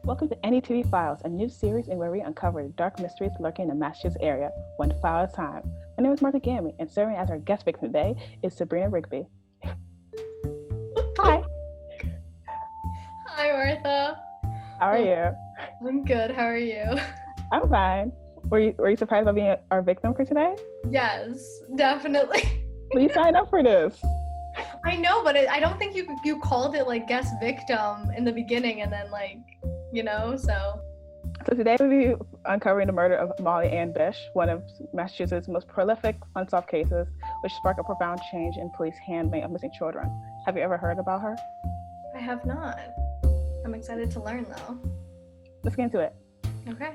Welcome to NUTV Files, a new series in where we uncover the dark mysteries lurking in the Massachusetts area, one file at a time. My name is Martha Gamy, and serving as our guest victim today is Sabrina Rigby. Hi. Hi, Martha. How are you? I'm good. How are you? I'm fine. Were you surprised by being our victim for today? Yes, definitely. Well, you signed up for this. I know, but I don't think you called it like guest victim in the beginning, and then so. So today we'll be uncovering the murder of Molly Ann Bish, one of Massachusetts' most prolific unsolved cases, which sparked a profound change in police handling of missing children. Have you ever heard about her? I have not. I'm excited to learn though. Let's get into it. Okay.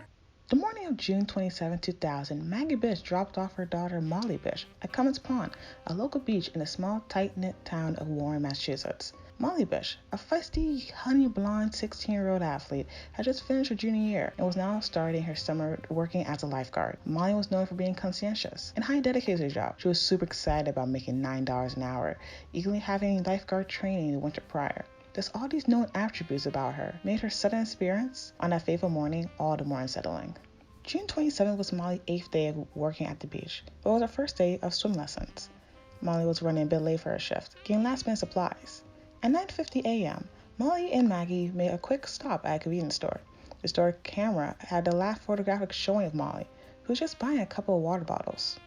The morning of June 27, 2000, Maggie Bish dropped off her daughter Molly Bish at Cummins Pond, a local beach in the small, tight-knit town of Warren, Massachusetts. Molly Bish, a feisty, honey-blonde 16-year-old athlete, had just finished her junior year and was now starting her summer working as a lifeguard. Molly was known for being conscientious and highly dedicated to her job. She was super excited about making $9 an hour, eagerly having lifeguard training the winter prior. Thus, all these known attributes about her made her sudden appearance on that fateful morning all the more unsettling. June 27th was Molly's 8th day of working at the beach, but it was her first day of swim lessons. Molly was running a bit late for her shift, getting last-minute supplies. At 9:50 a.m., Molly and Maggie made a quick stop at a convenience store. The store camera had the last photographic showing of Molly, who was just buying a couple of water bottles.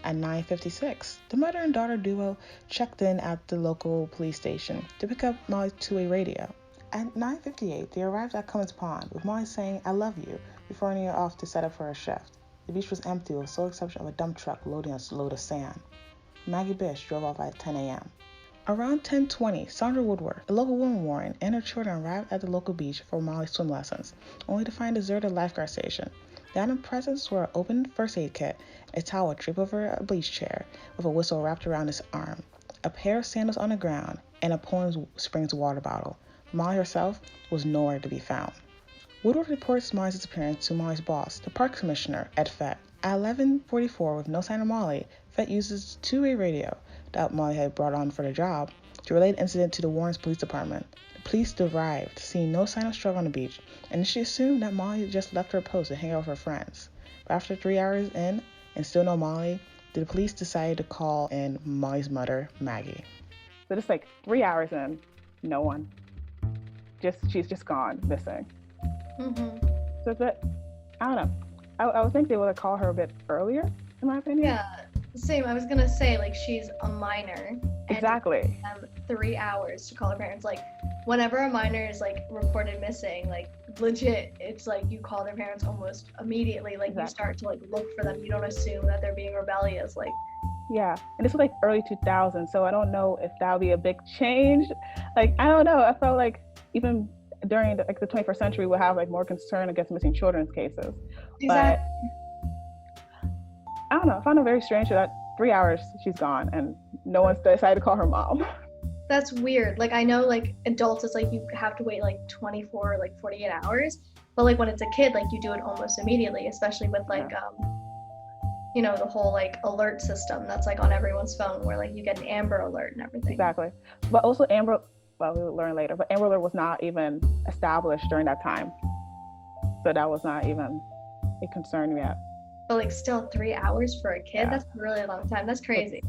At 9:56, the mother and daughter duo checked in at the local police station to pick up Molly's two-way radio. At 9:58, they arrived at Cummins Pond, with Molly saying, "I love you," before running off to set up for her shift. The beach was empty with the sole exception of a dump truck loading a load of sand. Maggie Bish drove off at 10 a.m. Around 10:20, Sandra Woodward, a local woman Warren, and her children arrived at the local beach for Molly's swim lessons, only to find a deserted lifeguard station. The item presents were an open first aid kit, a towel draped over a bleach chair with a whistle wrapped around its arm, a pair of sandals on the ground, and a Poland Springs water bottle. Molly herself was nowhere to be found. Woodward reports Molly's disappearance to Molly's boss, the park commissioner, Ed Fett. At 11:44, with no sign of Molly, Fett uses the two-way radio that Molly had brought on for the job to relay the incident to the Warren's police department. The police arrived, seeing no sign of struggle on the beach, and she assumed that Molly just left her post to hang out with her friends. But after 3 hours in, and still no Molly, the police decided to call in Molly's mother, Maggie. So just like 3 hours in, no one. She's just gone, missing. Mm-hmm. So it's a bit, I don't know. I would think they would have called her a bit earlier, in my opinion. Yeah, same. I was gonna say like she's a minor. Exactly. And 3 hours to call her parents. Like whenever a minor is like reported missing, like legit, it's like you call their parents almost immediately. Like Exactly. You start to like look for them. You don't assume that they're being rebellious. Like Yeah, and this was like early 2000s, so I don't know if that would be a big change. Like, I don't know. I felt like even during the 21st century, we'll have like more concern against missing children's cases. exactly. But I don't know. I found it very strange that 3 hours she's gone and no one's decided to call her mom. That's weird. Like I know like adults, it's like you have to wait like 24 or like 48 hours. But like when it's a kid, like you do it almost immediately, especially with like the whole like alert system that's like on everyone's phone where like you get an Amber Alert and everything. Exactly. But also Amber, well, we'll learn later, but Amber Alert was not even established during that time. So that was not even a concern yet. But like still 3 hours for a kid, Yeah. That's a really long time. That's crazy.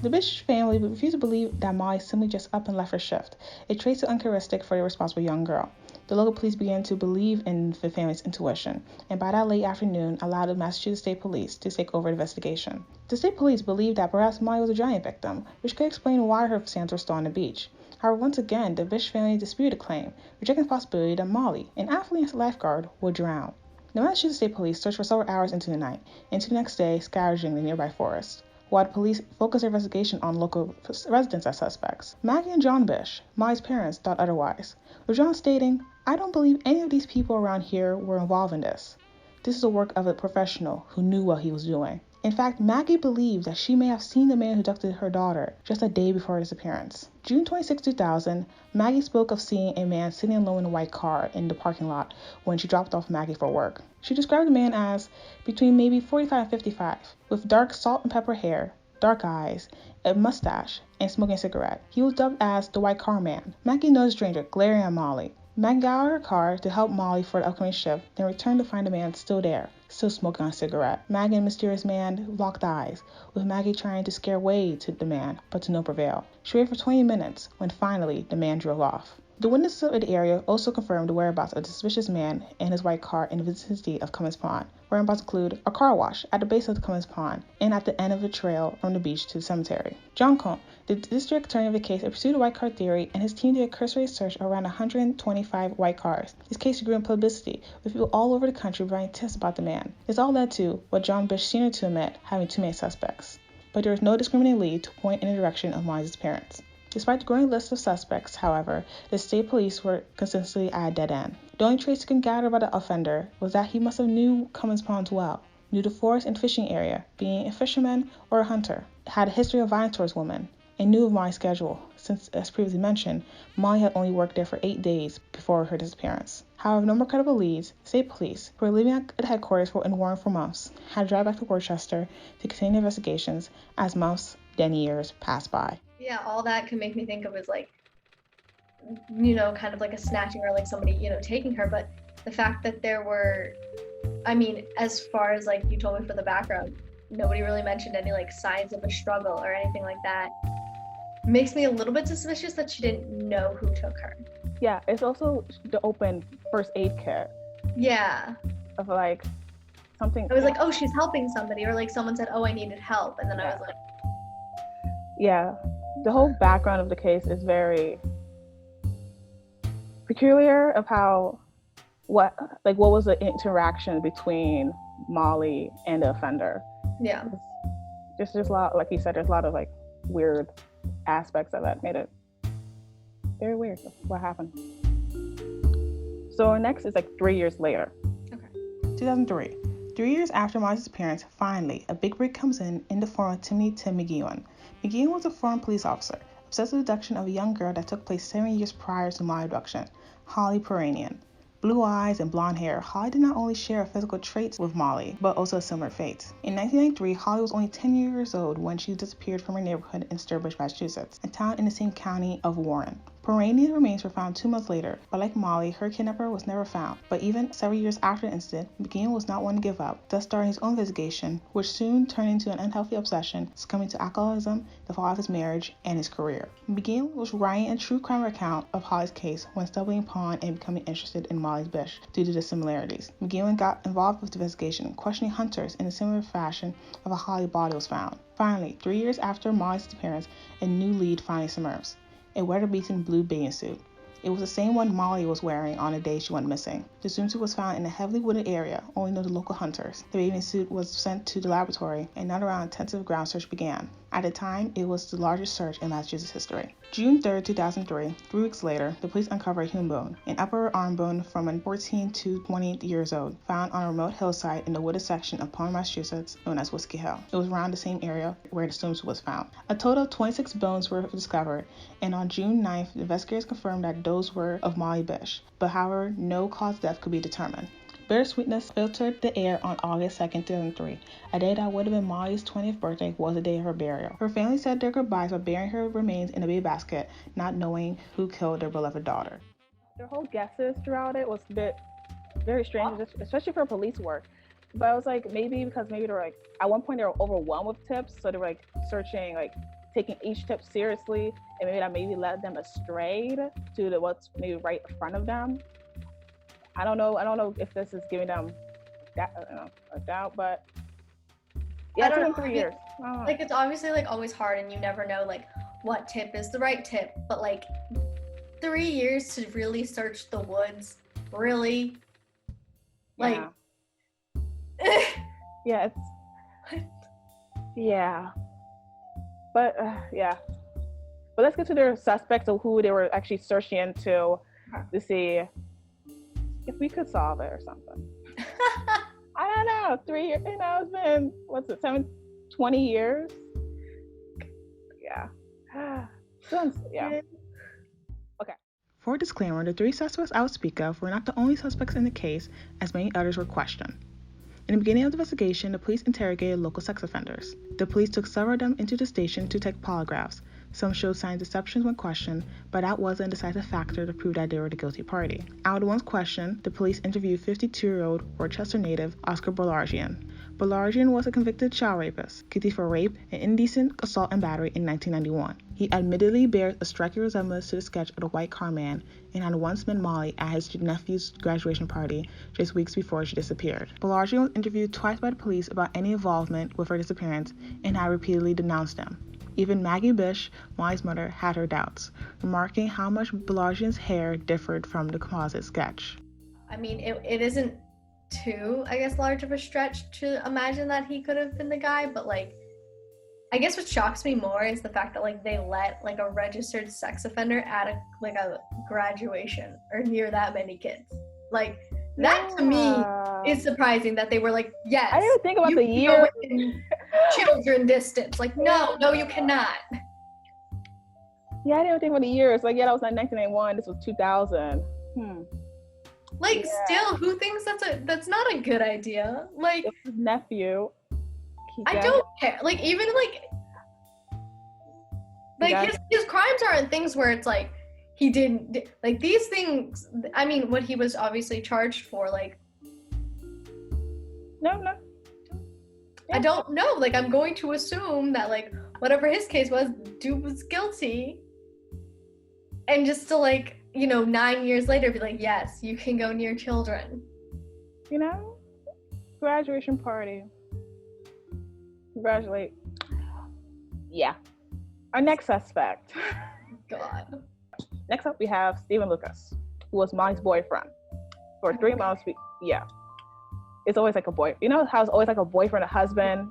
The Bish family refused to believe that Molly simply just up and left her shift, a trait so uncharacteristic for a responsible young girl. The local police began to believe in the family's intuition, and by that late afternoon allowed the Massachusetts State Police to take over the investigation. The state police believed that perhaps Molly was a giant victim, which could explain why her sands were still on the beach. However, once again, the Bish family disputed the claim, rejecting the possibility that Molly, an athlete and lifeguard, would drown. The Massachusetts State Police searched for several hours into the night, and into the next day scavenging the nearby forest, while the police focused their investigation on local residents as suspects. Maggie and John Bish, Molly's parents, thought otherwise, with John stating, "I don't believe any of these people around here were involved in this. This is the work of a professional who knew what he was doing." In fact, Maggie believed that she may have seen the man who abducted her daughter just a day before her disappearance. June 26, 2000, Maggie spoke of seeing a man sitting alone in a white car in the parking lot when she dropped off Maggie for work. She described the man as between maybe 45 and 55, with dark salt and pepper hair, dark eyes, a mustache, and smoking a cigarette. He was dubbed as the White Car Man. Maggie noticed the stranger glaring at Molly, Maggie got out of her car to help Molly for the upcoming shift, then returned to find the man still there, still smoking on a cigarette. Maggie and the mysterious man locked eyes, with Maggie trying to scare away to the man, but to no avail. She waited for 20 minutes, when finally the man drove off. The witnesses of the area also confirmed the whereabouts of the suspicious man and his white car in the vicinity of Cummins Pond. Whereabouts include a car wash at the base of the Cummins Pond and at the end of the trail from the beach to the cemetery. John Cohn, the district attorney of the case, pursued the white car theory, and his team did a cursory search of around 125 white cars. This case grew in publicity, with people all over the country providing tips about the man. This all led to what John Bish Sr. to admit having too many suspects. But there was no discriminating lead to point in the direction of Molly's disappearance. Despite the growing list of suspects, however, the state police were consistently at a dead end. The only trace you can gather about the offender was that he must have knew Cummins Pond well, knew the forest and fishing area, being a fisherman or a hunter, had a history of violence towards women, and knew of Molly's schedule, since, as previously mentioned, Molly had only worked there for 8 days before her disappearance. However, no more credible leads. State police, who were living at the headquarters in Warren for months, had to drive back to Worcester to continue investigations as months, then years passed by. Yeah, all that can make me think of is like, you know, kind of like a snatching or like somebody, you know, taking her. But the fact that there were, I mean, as far as like you told me for the background, nobody really mentioned any like signs of a struggle or anything like that. Makes me a little bit suspicious that she didn't know who took her. Yeah, it's also the open first aid kit Yeah. of like something. I was like, oh, she's helping somebody, or like someone said, oh, I needed help, and then I was like, yeah, the whole background of the case is very peculiar of how what was the interaction between Molly and the offender. yeah. Just a lot, like you said, there's a lot of like weird aspects of it. Made it very weird what happened. So next is like 3 years later. 2003. 3 years after Molly's disappearance, finally, a big break comes in the form of Timmy Tim McGeown. McGeown was a former police officer, obsessed with the abduction of a young girl that took place 7 years prior to Molly's abduction, Holly Peranian. Blue eyes and blonde hair, Holly did not only share physical traits with Molly, but also a similar fate. In 1993, Holly was only 10 years old when she disappeared from her neighborhood in Sturbridge, Massachusetts, a town in the same county of Warren. Peranian's remains were found 2 months later, but like Molly, her kidnapper was never found. But even several years after the incident, McGeown was not one to give up, thus starting his own investigation, which soon turned into an unhealthy obsession, succumbing to alcoholism, the fall of his marriage, and his career. McGeown was writing a true crime account of Holly's case when stumbling upon and becoming interested in Molly's Bish due to the similarities. McGeown got involved with the investigation, questioning hunters in a similar fashion of how Holly's body was found. Finally, 3 years after Molly's disappearance, a new lead finally emerged. A weather-beaten blue bathing suit. It was the same one Molly was wearing on the day she went missing. The swimsuit was found in a heavily wooded area, only known to local hunters. The bathing suit was sent to the laboratory, and another round of intensive ground search began. At the time, it was the largest search in Massachusetts history. June 3, 2003, 3 weeks later, the police uncovered a human bone, an upper arm bone from a 14 to 20 years old, found on a remote hillside in the wooded section of Palmer, Massachusetts, known as Whiskey Hill. It was around the same area where the swimsuit was found. A total of 26 bones were discovered, and on June 9th, the investigators confirmed that those were of Molly Bish, but however, no cause of death could be determined. Bittersweetness filtered the air on August 2, 2003. A day that would have been Molly's 20th birthday was the day of her burial. Her family said their goodbyes by burying her remains in a baby basket, not knowing who killed their beloved daughter. Their whole guesses throughout it was a bit very strange, especially for police work. But I was like, maybe they were like, at one point they were overwhelmed with tips, so they were like searching, like taking each tip seriously, and maybe that led them astray to what's maybe right in front of them. I don't know if this is giving them a doubt, but yeah, it's been 3 years. Like, it's obviously like always hard, and you never know like what tip is the right tip. But like 3 years to really search the woods, really, like, yeah, yeah, but yeah. But let's get to their suspects of who they were actually searching into to see if we could solve it or something. I don't know, 3 years, it's been, 20 years? Yeah. Yeah. Okay. For a disclaimer, the 3 suspects I will speak of were not the only suspects in the case, as many others were questioned. In the beginning of the investigation, the police interrogated local sex offenders. The police took several of them into the station to take polygraphs. Some showed signs of deception when questioned, but that wasn't a decisive factor to prove that they were the guilty party. Out of the ones questioned, the police interviewed 52-year-old Rochester native Oscar Balargian. Balargian was a convicted child rapist, guilty for rape and indecent assault and battery in 1991. He admittedly bears a striking resemblance to the sketch of the white car man and had once met Molly at his nephew's graduation party just weeks before she disappeared. Balargian was interviewed twice by the police about any involvement with her disappearance and had repeatedly denounced them. Even Maggie Bish, Molly's mother, had her doubts, remarking how much Balargian's hair differed from the composite sketch. I mean, it isn't too, I guess, large of a stretch to imagine that he could have been the guy, but like, I guess what shocks me more is the fact that like they let like a registered sex offender at a graduation or near that many kids. Like that to me is surprising that they were like, yes. I didn't think about the year. Children distance. Like no, you cannot. Yeah, I didn't think about the years. Like, yeah, that was like 1991. This was 2000. Like, still, who thinks that's not a good idea? Like, his nephew. I don't care. Like, even his crimes aren't things where it's like he didn't like these things. I mean, what he was obviously charged for, like. No. I don't know. Like, I'm going to assume that like whatever his case was, dude was guilty. And just to like, 9 years later be like, yes, you can go near children. Graduation party. Congratulate. Yeah. Our next suspect. God. Next up, we have Stephen Lucas, who was Molly's boyfriend. For 3 months, yeah. It's always like a boy. You know how it's always like a boyfriend, a husband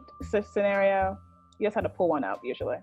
scenario? You just had to pull one out, usually.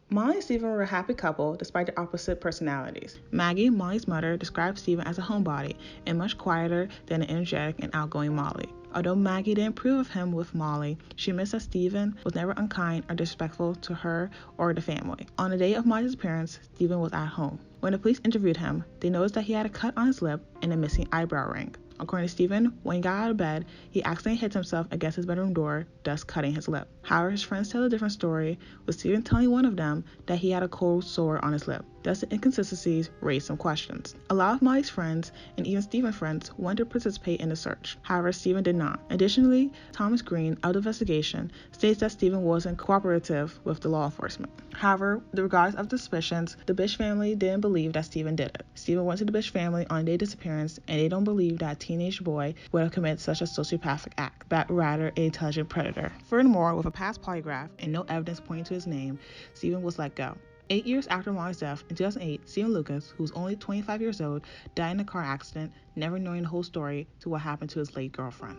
Molly and Stephen were a happy couple despite their opposite personalities. Maggie, Molly's mother, described Stephen as a homebody and much quieter than the energetic and outgoing Molly. Although Maggie didn't approve of him with Molly, she admits that Stephen was never unkind or disrespectful to her or the family. On the day of Molly's disappearance, Stephen was at home. When the police interviewed him, they noticed that he had a cut on his lip and a missing eyebrow ring. According to Stephen, when he got out of bed, he accidentally hit himself against his bedroom door, thus cutting his lip. However, his friends tell a different story, with Stephen telling one of them that he had a cold sore on his lip. Thus, the inconsistencies raised some questions. A lot of Molly's friends, and even Stephen's friends, wanted to participate in the search. However, Stephen did not. Additionally, Thomas Green, of the investigation, states that Stephen wasn't cooperative with the law enforcement. However, regardless of the suspicions, the Bish family didn't believe that Stephen did it. Stephen went to the Bish family on their disappearance, and they don't believe that a teenage boy would have committed such a sociopathic act, but rather an intelligent predator. Furthermore, with a past polygraph and no evidence pointing to his name, Stephen was let go. 8 years after Molly's death, in 2008, Stephen Lucas, who was only 25 years old, died in a car accident, never knowing the whole story to what happened to his late girlfriend.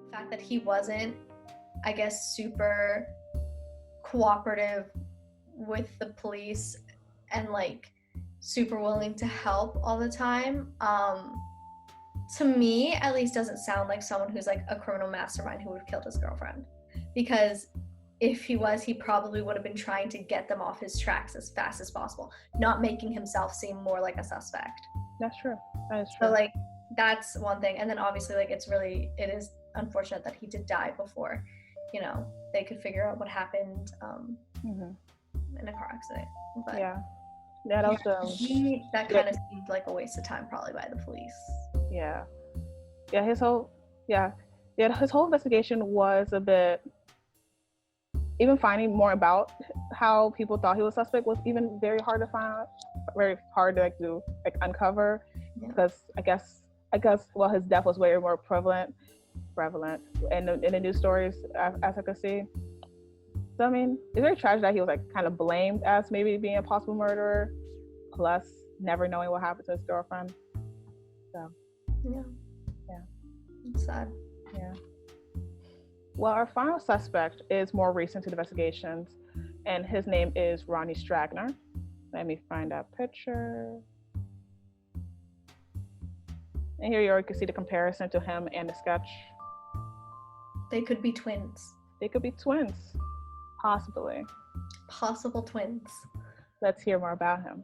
The fact that he wasn't, I guess, super cooperative with the police and like super willing to help all the time, to me at least doesn't sound like someone who's like a criminal mastermind who would have killed his girlfriend. Because if he was, he probably would have been trying to get them off his tracks as fast as possible, not making himself seem more like a suspect. That's true. That is true. So like that's one thing. And then obviously like it is unfortunate that he did die before, they could figure out what happened in a car accident. But that was that kind of seemed like a waste of time probably by the police. His whole investigation was a bit, even finding more about how people thought he was suspect was even very hard to find out, very hard to uncover, because I guess his death was way more prevalent in the news stories as I could see. So I mean, it's very tragic that he was kind of blamed as maybe being a possible murderer, plus never knowing what happened to his girlfriend. So it's sad. Well, our final suspect is more recent to the investigations, and his name is Ronnie Stragner. Let me find that picture. And here you can see the comparison to him and the sketch. They could be twins. Possibly. Possible twins. Let's hear more about him.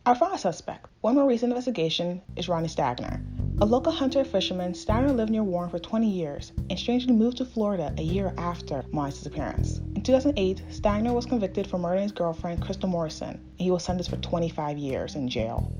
Our final suspect, one more recent investigation, is Ronnie Stragner. A local hunter and fisherman, Stragner lived near Warren for 20 years and strangely moved to Florida a year after Molly's disappearance. In 2008, Stagner was convicted for murdering his girlfriend, Crystal Morrison, and he was sentenced for 25 years in jail.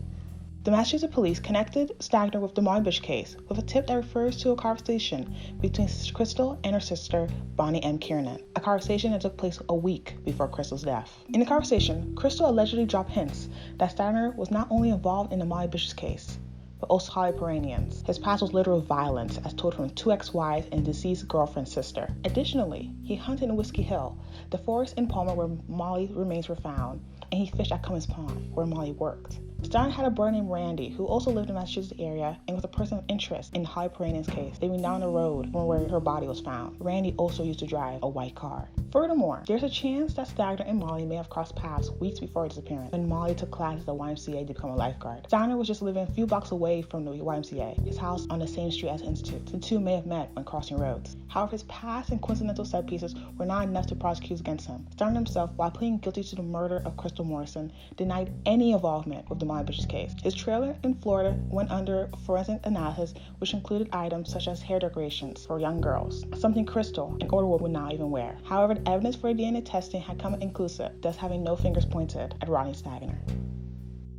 The Massachusetts police connected Stagner with the Molly Bish case with a tip that refers to a conversation between Crystal and her sister, Bonnie M. Kiernan, a conversation that took place a week before Crystal's death. In the conversation, Crystal allegedly dropped hints that Stagner was not only involved in the Molly Bish case, but also Hollyporanians. His past was littered with violence, as told from 2 ex-wives and deceased girlfriend's sister. Additionally, he hunted in Whiskey Hill, the forest in Palmer where Molly's remains were found, and he fished at Cummins Pond, where Molly worked. Stein had a brother named Randy, who also lived in the Massachusetts area and was a person of interest in Hollyporanian's case, living down the road from where her body was found. Randy also used to drive a white car. Furthermore, there's a chance that Stagner and Molly may have crossed paths weeks before her disappearance, when Molly took classes at the YMCA to become a lifeguard. Stagner was just living a few blocks away from the YMCA, his house on the same street as the Institute. The two may have met when crossing roads. However, his past and coincidental set pieces were not enough to prosecute against him. Stagner himself, while pleading guilty to the murder of Crystal Morrison, denied any involvement with the Molly Bish case. His trailer in Florida went under forensic analysis, which included items such as hair decorations for young girls, something Crystal, an older woman, would not even wear. However, the evidence for DNA testing had come inconclusive, thus having no fingers pointed at Rodney Stagner.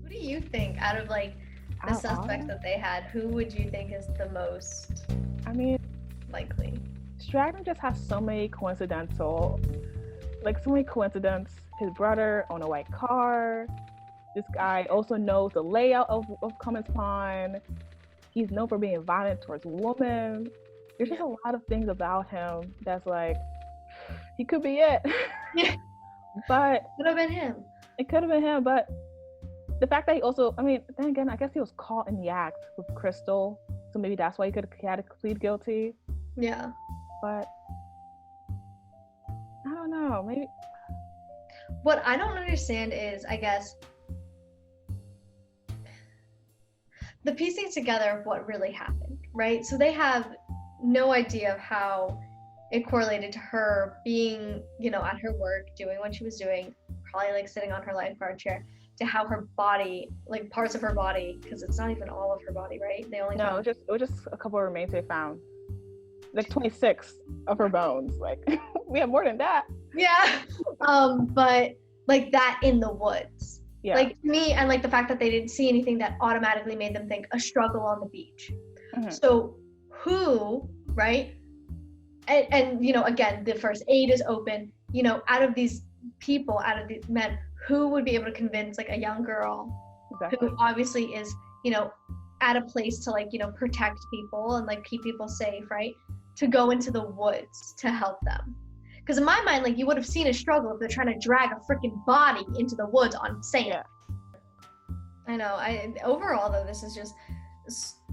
Who do you think, out of like the suspects that they had, who would you think is the most likely? Stagner just has so many coincidences. His brother owned a white car. This guy also knows the layout of Cummins Pond. He's known for being violent towards women. There's just a lot of things about him that's like, he could be it. Yeah. But Could have been him. It could have been him, but the fact that he also, then again, I guess he was caught in the act with Crystal, so maybe that's why he had to plead guilty. Yeah. But I don't know, maybe. What I don't understand is, I guess, the piecing together of what really happened, right? So they have no idea of how it correlated to her being, at her work, doing what she was doing, probably like sitting on her lifeguard chair, to how her body, like parts of her body, because it's not even all of her body, right? They only it was just a couple of remains they found, like 26 of her bones. Like we have more than that. Yeah. But like that in the woods. Yeah. Like to me, and like the fact that they didn't see anything that automatically made them think a struggle on the beach. Mm-hmm. So who, right? And again, the first aid is open. Out of these people, out of these men, who would be able to convince like a young girl who obviously is, at a place to like, protect people and like keep people safe, right? To go into the woods to help them. Because in my mind, like, you would have seen a struggle if they're trying to drag a freaking body into the woods on sand. Yeah. I know. Overall, though, this is just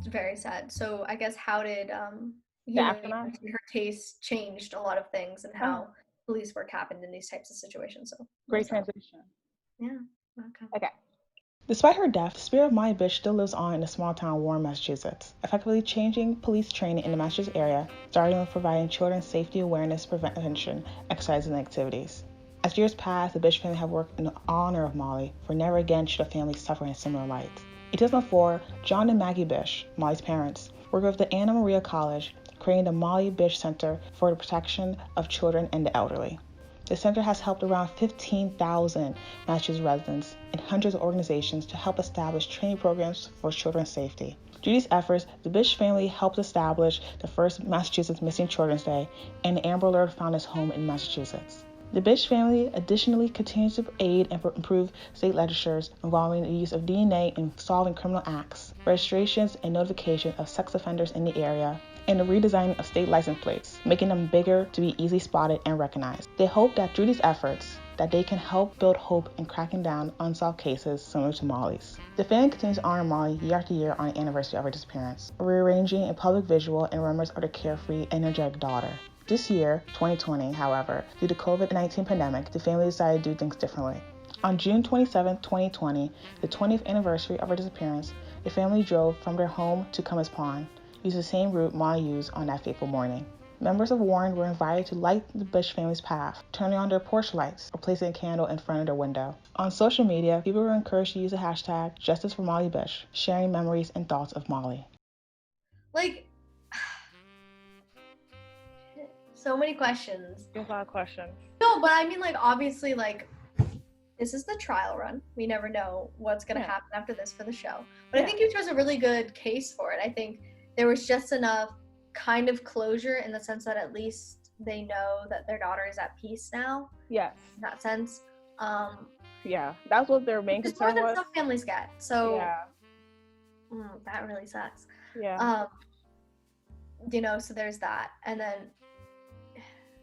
very sad. So I guess how did her case changed a lot of things and how police work happened in these types of situations. So great transition. Yeah. Okay. Despite her death, the spirit of Molly Bish still lives on in the small town of Warren, Massachusetts, effectively changing police training in the Massachusetts area, starting with providing children safety awareness, prevention, exercises, and activities. As years pass, the Bish family have worked in honor of Molly, for never again should a family suffer in a similar light. In 2004, John and Maggie Bish, Molly's parents, worked with the Anna Maria College, creating the Molly Bish Center for the Protection of Children and the Elderly. The center has helped around 15,000 Massachusetts residents and hundreds of organizations to help establish training programs for children's safety. Through these efforts, the Bish family helped establish the first Massachusetts Missing Children's Day, and the Amber Alert found its home in Massachusetts. The Bish family additionally continues to aid and improve state legislatures involving the use of DNA in solving criminal acts, registrations and notification of sex offenders in the area, and the redesign of state license plates, making them bigger to be easily spotted and recognized. They hope that through these efforts, that they can help build hope in cracking down unsolved cases similar to Molly's. The family continues to honor Molly year after year on the anniversary of her disappearance, rearranging a public visual in remembrance of their carefree, energetic daughter. This year, 2020, however, due to COVID-19 pandemic, the family decided to do things differently. On June 27, 2020, the 20th anniversary of her disappearance, the family drove from their home to Cummins Pond, used the same route Molly used on that fateful morning. Members of Warren were invited to light the Bish family's path, turning on their porch lights or placing a candle in front of their window. On social media, people were encouraged to use the hashtag Justice for Molly Bish, sharing memories and thoughts of Molly. So many questions. There's a lot of questions. No, but I mean, like, obviously, like, this is the trial run. We never know what's going to happen after this for the show. But I think you chose a really good case for it. I think there was just enough kind of closure in the sense that at least they know that their daughter is at peace now. Yes. In that sense. Yeah, that's what their main concern was. More than some families get. So, that really sucks. Yeah. You know, so there's that. And then,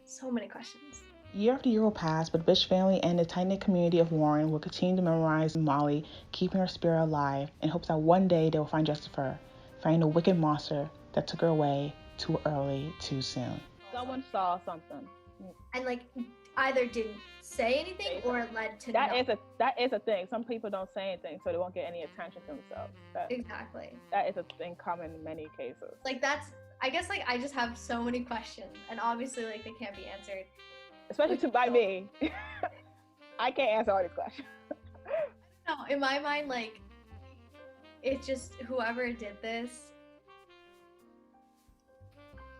so many questions. Year after year will pass, but Bish family and the tight-knit community of Warren will continue to memorize Molly, keeping her spirit alive, in hopes that one day they will find justice for her, finding the wicked monster that took her away too early, too soon. Someone saw something. And, like, either didn't say anything or led to that is a thing. Some people don't say anything, so they won't get any attention to themselves. Exactly. That is a thing common in many cases. Like, that's, I guess, like, I just have so many questions, and obviously, like, they can't be answered. Especially by me. I can't answer all these questions. No, in my mind, like, it's just whoever did this,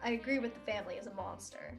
I agree with the family is a monster.